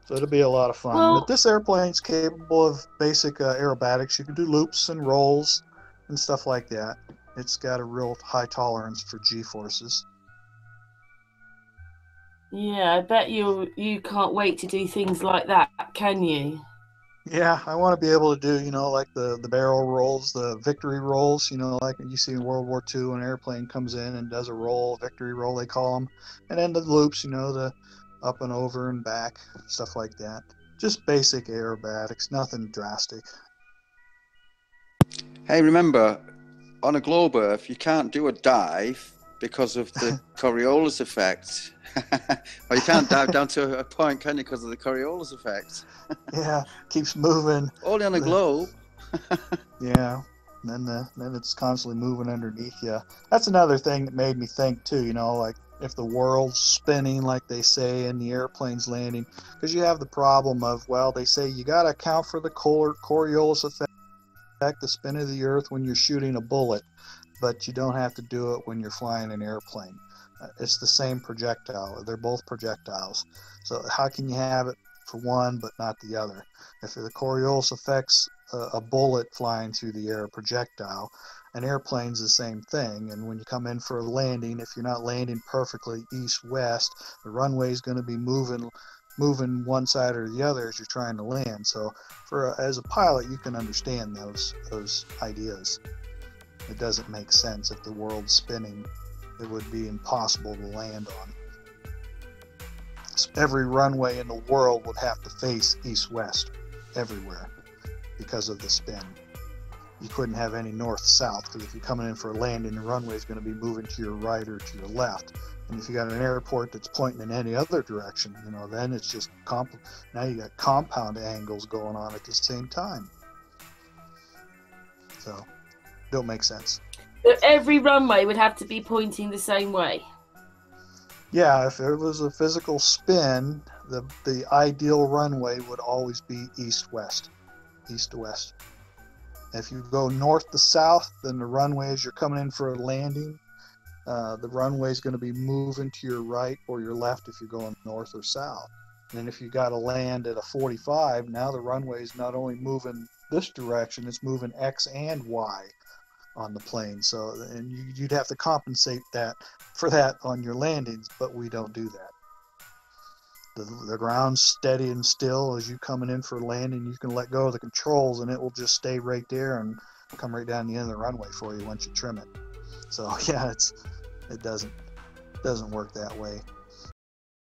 So it'll be a lot of fun. But Well, this airplane's capable of basic aerobatics. You can do loops and rolls and stuff like that. It's got a real high tolerance for G forces. yeah, I bet you can't wait to do things like that, can you? Yeah, I want to be able to do, like the barrel rolls, the victory rolls, like you see in World War II, an airplane comes in and does a roll, victory roll, they call them. And then the loops, the up and over and back, stuff like that. Just basic aerobatics, nothing drastic. Hey, remember, on a globe Earth, you can't do a dive because of the Coriolis effect. Or you can't dive down to a point, can you, because of the Coriolis effect? Yeah, keeps moving. Only on a The globe. Yeah, then it's constantly moving underneath you. That's another thing that made me think too. Like if the world's spinning, like they say, and the airplane's landing, because you have the problem of, well, they say you got to account for the Coriolis effect, the spin of the Earth when you're shooting a bullet, but you don't have to do it when you're flying an airplane. It's the same projectile. They're both projectiles. So how can you have it for one but not the other? If the Coriolis affects a bullet flying through the air, a projectile, an airplane's the same thing. And when you come in for a landing, if you're not landing perfectly east-west, the runway is going to be moving one side or the other as you're trying to land. So as a pilot, you can understand those ideas. It doesn't make sense. If the world's spinning, it would be impossible to land on. So every runway in the world would have to face east-west everywhere because of the spin. You couldn't have any north-south, because if you're coming in for a landing, the runway is going to be moving to your right or to your left. And if you got an airport that's pointing in any other direction, then it's just now you got compound angles going on at the same time. So don't make sense. So every runway would have to be pointing the same way. Yeah, if it was a physical spin, the ideal runway would always be east-west, east to west. If you go north to south, then the runway, as you're coming in for a landing, the runway is going to be moving to your right or your left if you're going north or south. And if you got to land at a 45, now the runway is not only moving this direction, it's moving X and Y on the plane. So, and you'd have to compensate for that on your landings, but we don't do that. The ground's steady and still as you coming in for a landing. You can let go of the controls and it will just stay right there and come right down the end of the runway for you once you trim it. So yeah, it doesn't work that way.